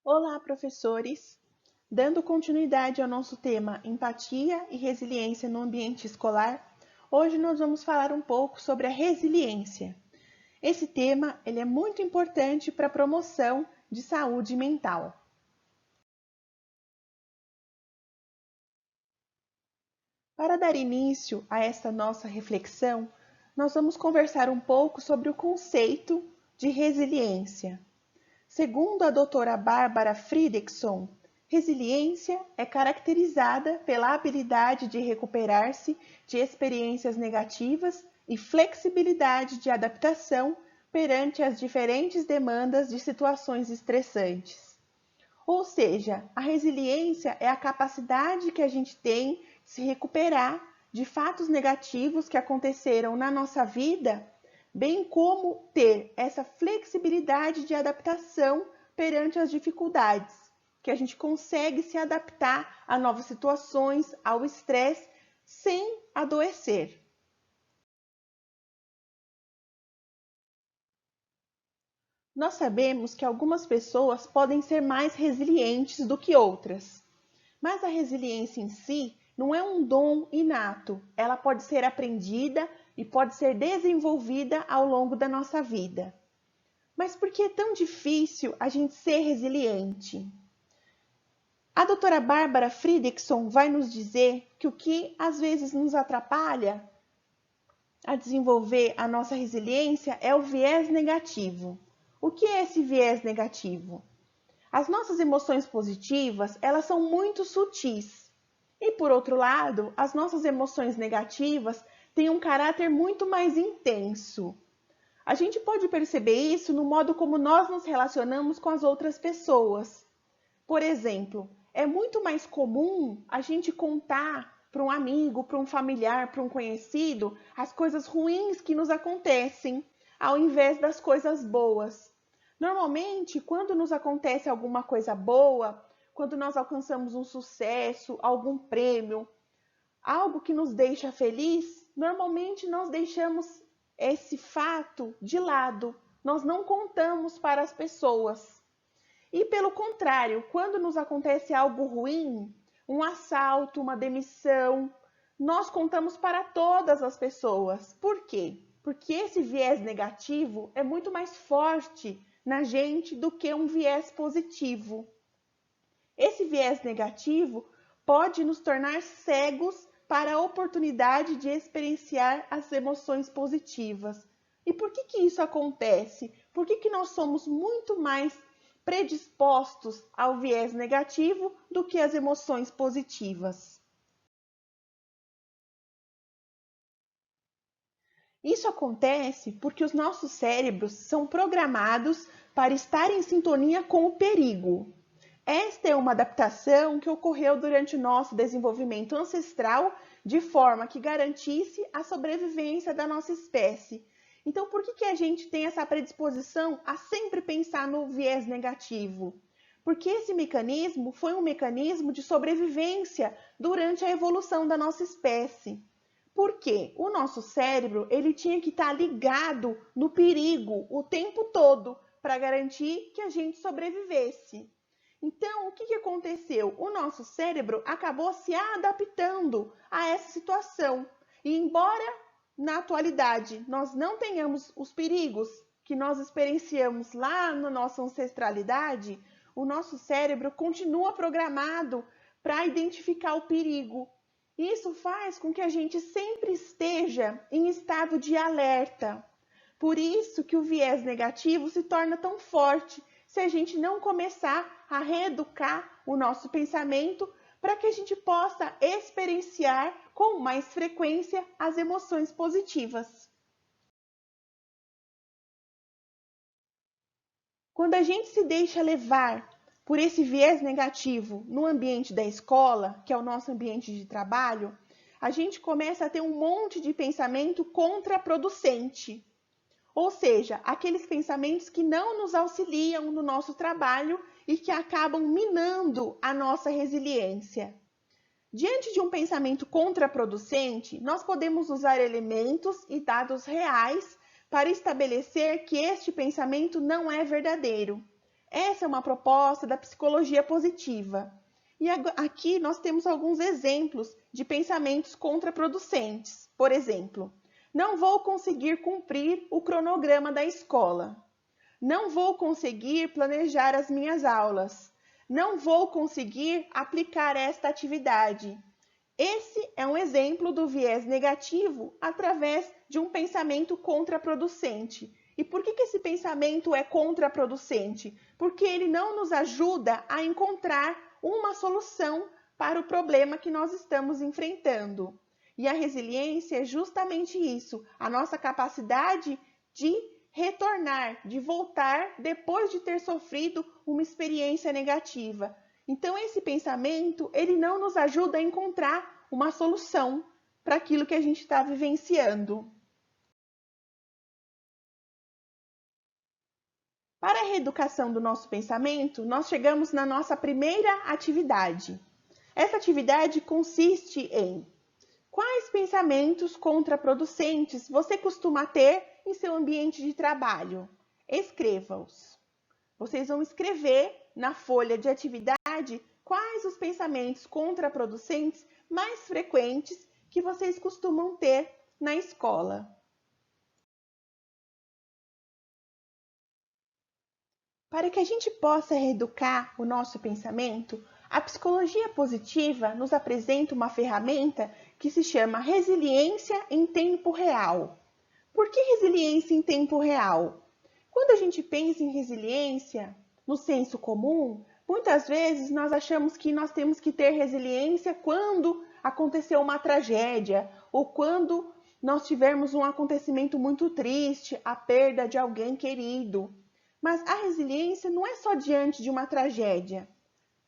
Olá, professores! Dando continuidade ao nosso tema Empatia e Resiliência no Ambiente Escolar, hoje nós vamos falar um pouco sobre a resiliência. Esse tema ele é muito importante para a promoção de saúde mental. Para dar início a esta nossa reflexão, nós vamos conversar um pouco sobre o conceito de resiliência. Segundo a doutora Bárbara Fridriksson, resiliência é caracterizada pela habilidade de recuperar-se de experiências negativas e flexibilidade de adaptação perante as diferentes demandas de situações estressantes. Ou seja, a resiliência é a capacidade que a gente tem de se recuperar de fatos negativos que aconteceram na nossa vida, bem como ter essa flexibilidade de adaptação perante as dificuldades, que a gente consegue se adaptar a novas situações, ao estresse, sem adoecer. Nós sabemos que algumas pessoas podem ser mais resilientes do que outras, mas a resiliência em si não é um dom inato, ela pode ser aprendida e pode ser desenvolvida ao longo da nossa vida. Mas por que é tão difícil a gente ser resiliente? A doutora Bárbara Fridriksson vai nos dizer que o que às vezes nos atrapalha a desenvolver a nossa resiliência é o viés negativo. O que é esse viés negativo? As nossas emoções positivas, elas são muito sutis. E por outro lado, as nossas emoções negativas têm um caráter muito mais intenso. A gente pode perceber isso no modo como nós nos relacionamos com as outras pessoas. Por exemplo, é muito mais comum a gente contar para um amigo, para um familiar, para um conhecido, as coisas ruins que nos acontecem, ao invés das coisas boas. Normalmente, quando nos acontece alguma coisa boa, quando nós alcançamos um sucesso, algum prêmio, algo que nos deixa feliz, normalmente nós deixamos esse fato de lado, nós não contamos para as pessoas. E pelo contrário, quando nos acontece algo ruim, um assalto, uma demissão, nós contamos para todas as pessoas. Por quê? Porque esse viés negativo é muito mais forte na gente do que um viés positivo. Esse viés negativo pode nos tornar cegos para a oportunidade de experienciar as emoções positivas. E por que isso acontece? Por que nós somos muito mais predispostos ao viés negativo do que às emoções positivas? Isso acontece porque os nossos cérebros são programados para estar em sintonia com o perigo. Esta é uma adaptação que ocorreu durante o nosso desenvolvimento ancestral de forma que garantisse a sobrevivência da nossa espécie. Então, por que a gente tem essa predisposição a sempre pensar no viés negativo? Porque esse mecanismo foi um mecanismo de sobrevivência durante a evolução da nossa espécie. Porque o nosso cérebro ele tinha que estar ligado no perigo o tempo todo para garantir que a gente sobrevivesse. Então, o que aconteceu? O nosso cérebro acabou se adaptando a essa situação. E embora na atualidade nós não tenhamos os perigos que nós experienciamos lá na nossa ancestralidade, o nosso cérebro continua programado para identificar o perigo. Isso faz com que a gente sempre esteja em estado de alerta. Por isso que o viés negativo se torna tão forte se a gente não começar a reeducar o nosso pensamento para que a gente possa experienciar com mais frequência as emoções positivas. Quando a gente se deixa levar por esse viés negativo no ambiente da escola, que é o nosso ambiente de trabalho, a gente começa a ter um monte de pensamento contraproducente. Ou seja, aqueles pensamentos que não nos auxiliam no nosso trabalho e que acabam minando a nossa resiliência. Diante de um pensamento contraproducente, nós podemos usar elementos e dados reais para estabelecer que este pensamento não é verdadeiro. Essa é uma proposta da psicologia positiva. E aqui nós temos alguns exemplos de pensamentos contraproducentes. Por exemplo, não vou conseguir cumprir o cronograma da escola. Não vou conseguir planejar as minhas aulas. Não vou conseguir aplicar esta atividade. Esse é um exemplo do viés negativo através de um pensamento contraproducente. E por que esse pensamento é contraproducente? Porque ele não nos ajuda a encontrar uma solução para o problema que nós estamos enfrentando. E a resiliência é justamente isso, a nossa capacidade de retornar, de voltar depois de ter sofrido uma experiência negativa. Então esse pensamento, ele não nos ajuda a encontrar uma solução para aquilo que a gente está vivenciando. Para a reeducação do nosso pensamento, nós chegamos na nossa primeira atividade. Essa atividade consiste em: quais pensamentos contraproducentes você costuma ter em seu ambiente de trabalho? Escreva-os. Vocês vão escrever na folha de atividade quais os pensamentos contraproducentes mais frequentes que vocês costumam ter na escola. Para que a gente possa reeducar o nosso pensamento, a psicologia positiva nos apresenta uma ferramenta que se chama resiliência em tempo real. Por que resiliência em tempo real? Quando a gente pensa em resiliência, no senso comum, muitas vezes nós achamos que nós temos que ter resiliência quando aconteceu uma tragédia ou quando nós tivermos um acontecimento muito triste, a perda de alguém querido. Mas a resiliência não é só diante de uma tragédia.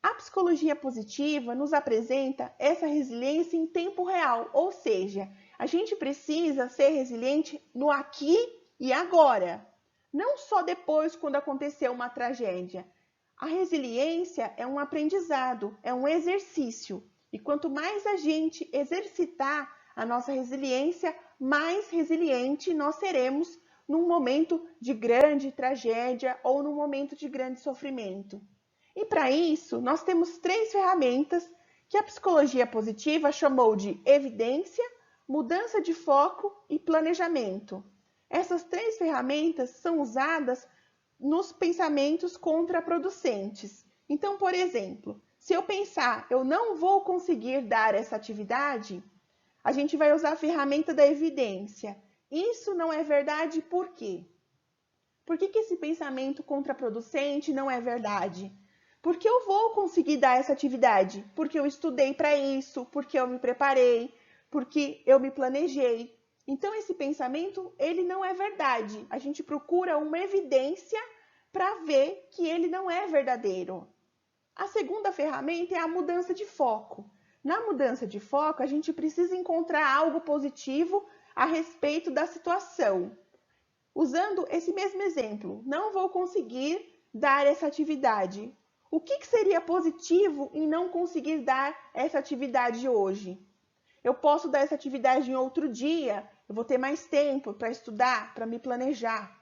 A psicologia positiva nos apresenta essa resiliência em tempo real, ou seja, a gente precisa ser resiliente no aqui e agora, não só depois quando aconteceu uma tragédia. A resiliência é um aprendizado, é um exercício, e quanto mais a gente exercitar a nossa resiliência, mais resiliente nós seremos num momento de grande tragédia ou num momento de grande sofrimento. E para isso, nós temos 3 ferramentas que a psicologia positiva chamou de evidência, mudança de foco e planejamento. Essas 3 ferramentas são usadas nos pensamentos contraproducentes. Então, por exemplo, se eu pensar, eu não vou conseguir dar essa atividade, a gente vai usar a ferramenta da evidência. Isso não é verdade por quê? Por que esse pensamento contraproducente não é verdade? Porque eu vou conseguir dar essa atividade, porque eu estudei para isso, porque eu me preparei, porque eu me planejei. Então esse pensamento, ele não é verdade. A gente procura uma evidência para ver que ele não é verdadeiro. A segunda ferramenta é a mudança de foco. Na mudança de foco, a gente precisa encontrar algo positivo a respeito da situação. Usando esse mesmo exemplo, não vou conseguir dar essa atividade. O que seria positivo em não conseguir dar essa atividade hoje? Eu posso dar essa atividade em outro dia, eu vou ter mais tempo para estudar, para me planejar.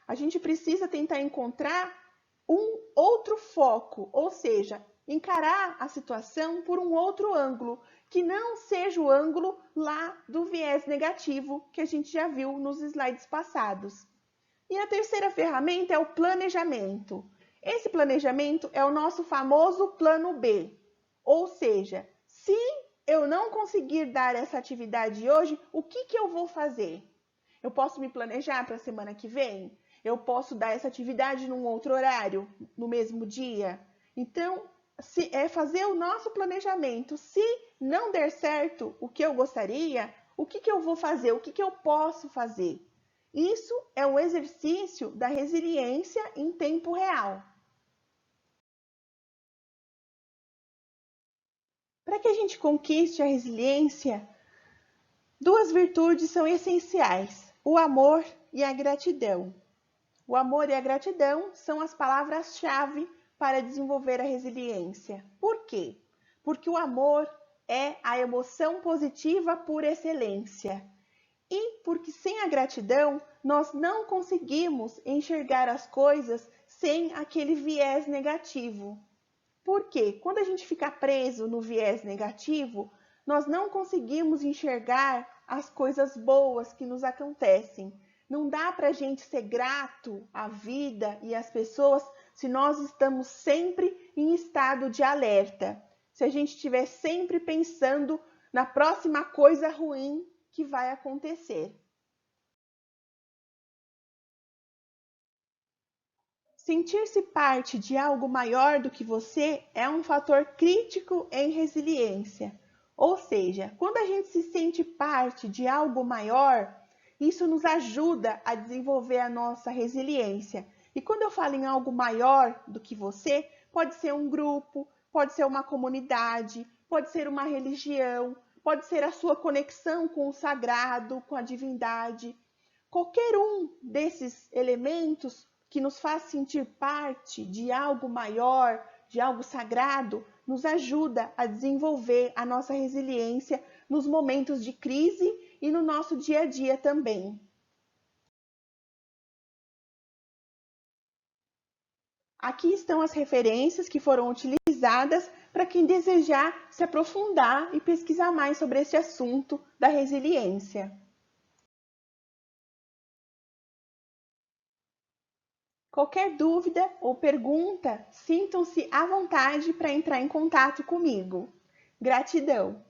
A gente precisa tentar encontrar um outro foco, ou seja, encarar a situação por um outro ângulo, que não seja o ângulo lá do viés negativo que a gente já viu nos slides passados. E a terceira ferramenta é o planejamento. Esse planejamento é o nosso famoso plano B, ou seja, se eu não conseguir dar essa atividade hoje, o que eu vou fazer? Eu posso me planejar para a semana que vem? Eu posso dar essa atividade num outro horário, no mesmo dia? Então, é fazer o nosso planejamento. Se não der certo o que eu gostaria, o que eu vou fazer? O que eu posso fazer? Isso é um exercício da resiliência em tempo real. Para que a gente conquiste a resiliência, 2 virtudes são essenciais: o amor e a gratidão. O amor e a gratidão são as palavras-chave para desenvolver a resiliência. Por quê? Porque o amor é a emoção positiva por excelência. E porque sem a gratidão, nós não conseguimos enxergar as coisas sem aquele viés negativo. Por quê? Quando a gente fica preso no viés negativo, nós não conseguimos enxergar as coisas boas que nos acontecem. Não dá para a gente ser grato à vida e às pessoas se nós estamos sempre em estado de alerta. Se a gente estiver sempre pensando na próxima coisa ruim que vai acontecer. Sentir-se parte de algo maior do que você é um fator crítico em resiliência. Ou seja, quando a gente se sente parte de algo maior, isso nos ajuda a desenvolver a nossa resiliência. E quando eu falo em algo maior do que você, pode ser um grupo, pode ser uma comunidade, pode ser uma religião, pode ser a sua conexão com o sagrado, com a divindade. Qualquer um desses elementos que nos faz sentir parte de algo maior, de algo sagrado, nos ajuda a desenvolver a nossa resiliência nos momentos de crise e no nosso dia a dia também. Aqui estão as referências que foram utilizadas para quem desejar se aprofundar e pesquisar mais sobre esse assunto da resiliência. Qualquer dúvida ou pergunta, sintam-se à vontade para entrar em contato comigo. Gratidão!